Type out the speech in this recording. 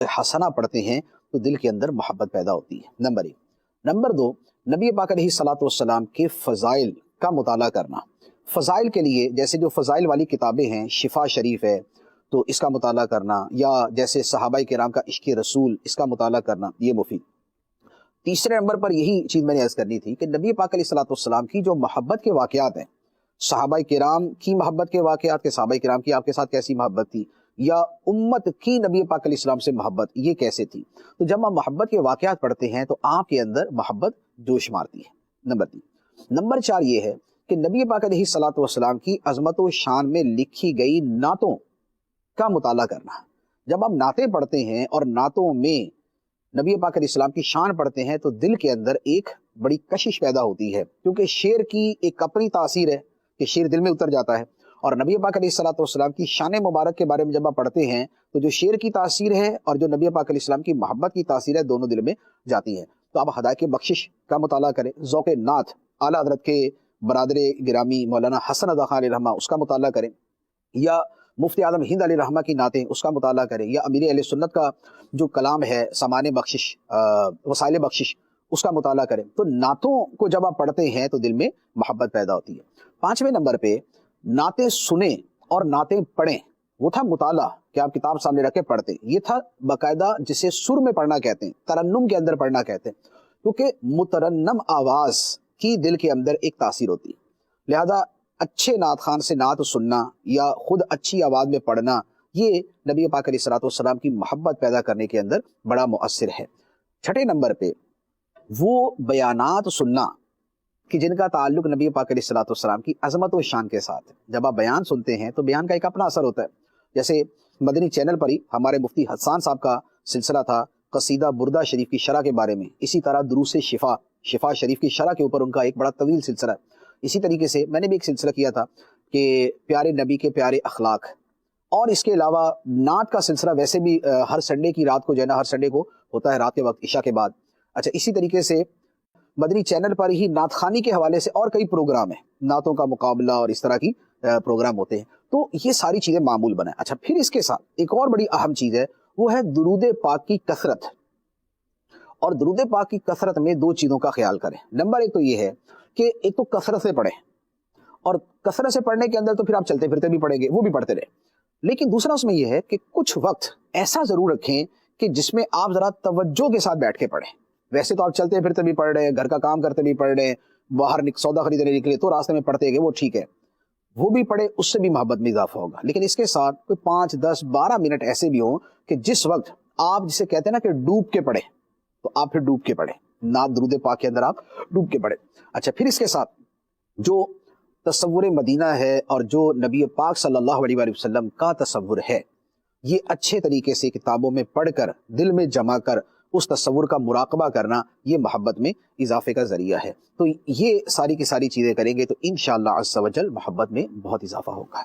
हसना पढ़ते हैं तो दिल के अंदर मोहब्बत पैदा होती है, नंबर 1। नंबर 2, नबी पाक अलैहिस्सलातु वस्सलाम के फ़ज़ाइल का मुताला करना। फ़ज़ाइल के लिए जैसे जो फ़ज़ाइल वाली किताबें हैं, शिफा शरीफ है, तो इसका मुताला करना, या जैसे सहाबाए किराम का इश्क़ रसूल, इसका मुताला करना, ये मुफीद। तीसरे नंबर पर यही चीज़ मैंने अर्ज़ करनी थी कि नबी पाक अलैहिस्सलातु वस्सलाम की जो मोहब्बत के वाक़यात हैं, सहाबाए किराम की मोहब्बत के वाक़यात के सहाबाए किराम की आपके साथ कैसी मोहब्बत थी, या उम्मत की नबी पाक अलैहिस्सलाम से मोहब्बत ये कैसे थी। तो जब हम मोहब्बत के वाक़यात पढ़ते हैं तो आपके अंदर मोहब्बत जोश मारती है, नंबर 3। नंबर 4 ये है कि नबी पाक अलैहिस्सलातु वस्सलाम की अज़मत व शान में लिखी गई नातों का मुताला करना। जब आप नातें पढ़ते हैं और नातों में नबी पाक अलैहिस्सलाम की शान पढ़ते हैं तो दिल के अंदर एक बड़ी कशिश पैदा होती है, क्योंकि शेर की एक अपनी तासीर है कि शेर दिल में उतर जाता है, और नबी पाक अलैहिस्सलातु वस्सलाम की शान मुबारक के बारे में जब आप पढ़ते हैं तो जो शेर की तासीर है और जो नबी पाक अलैहिस्सलाम की मोहब्बत की तासीर है, दोनों दिल में जाती है। तो आप हदायत बख्शिश का मुताला करें, ज़ौक़ नात आला हज़रत के बरादरे गिरामी मौलाना हसन रज़ा खान अलैहि रहमा उसका मुताला करें, या मुफ्ती आज़म हिंद अलैहि रहमा की नातें उसका मुताला करें, या अमीर अहले सुन्नत का जो कलाम है सामान बख्शिश वसाइल बख्शिश उसका मुताला करें। तो नातों को जब आप पढ़ते हैं तो दिल में मोहब्बत पैदा होती है। 5वें नंबर पे नातें सुने और नातें पढ़ें, वो था मुताला कि आप किताब सामने रख के पढ़ते, ये था बाकायदा जिसे सुर में पढ़ना कहते हैं, तरन्नुम के अंदर पढ़ना कहते हैं, क्योंकि मुतरन्नम आवाज़ की दिल के अंदर एक तासीर होती है। लिहाजा अच्छे नात खान से नात सुनना या खुद अच्छी आवाज़ में पढ़ना, ये नबी पाक अलैहिस्सलातु वस्सलाम की मोहब्बत पैदा करने के अंदर बड़ा मुअस्सिर है। 6ठे नंबर पे वो बयानात सुनना कि जिनका ताल्लुक नबी पाक अलैहिस्सलातु वस्सलाम की अज़मत व शान के साथ है। जब आप बयान सुनते हैं तो बयान का एक अपना असर होता है। जैसे मदनी चैनल पर ही हमारे मुफ्ती हसन साहब का सिलसिला था कसीदा बुर्दा शरीफ की शरह के बारे में, इसी तरह दुरूस शिफा शरीफ की शरह के ऊपर उनका एक बड़ा तवील सिलसिला है। इसी तरीके से मैंने भी एक सिलसिला किया था कि प्यारे नबी के प्यारे अखलाक, और इसके अलावा नात का सिलसिला वैसे भी हर संडे की रात को जो है ना, हर संडे को होता है रात के वक्त इशा के बाद। अच्छा, इसी तरीके से मदनी चैनल पर ही नात खानी के हवाले से और कई प्रोग्राम हैं, नातों का मुकाबला और इस तरह की प्रोग्राम होते हैं। तो ये सारी चीज़ें मामूल बनाए। अच्छा, फिर इसके साथ एक और बड़ी अहम चीज़ है, वो है दुरूद पाक की कसरत। और दुरूद पाक की कसरत में 2 चीज़ों का ख्याल करें। नंबर 1 तो ये है कि एक तो कसरत से पढ़ें, और कसरत से पढ़ने के अंदर तो फिर आप चलते फिरते भी पढ़ेंगे, वो भी पढ़ते रहे। लेकिन दूसरा उसमें यह है कि कुछ वक्त ऐसा ज़रूर रखें कि जिसमें आप ज़रा तवज्जो के साथ बैठ के पढ़ें। वैसे तो आप चलते फिरते भी पढ़ रहे हैं, घर का काम करते भी पढ़ रहे हैं, बाहर सौदा खरीदने निकले तो रास्ते में पढ़ते गए, वो ठीक है, वो भी पढ़े, उससे भी मोहब्बत में इजाफा होगा। लेकिन इसके साथ कोई 5, 10, 12 मिनट ऐसे भी हों कि जिस वक्त आप जिसे कहते हैं ना कि डूब के पढ़े, तो आप फिर डूब के पढ़े, नात दुरूद पाक के अंदर आप डूब के पढ़े। अच्छा, फिर इसके साथ जो तसव्वुर मदीना है और जो नबी पाक सल्लल्लाहु अलैहि वसल्लम का तसव्वुर है, ये अच्छे तरीके से किताबों में पढ़कर दिल में जमा कर उस तसव्वुर का मुराकबा करना, ये मोहब्बत में इजाफे का जरिया है। तो ये सारी की सारी चीज़ें करेंगे तो इंशाअल्लाह अज़्ज़ व जल मोहब्बत में बहुत इजाफा होगा।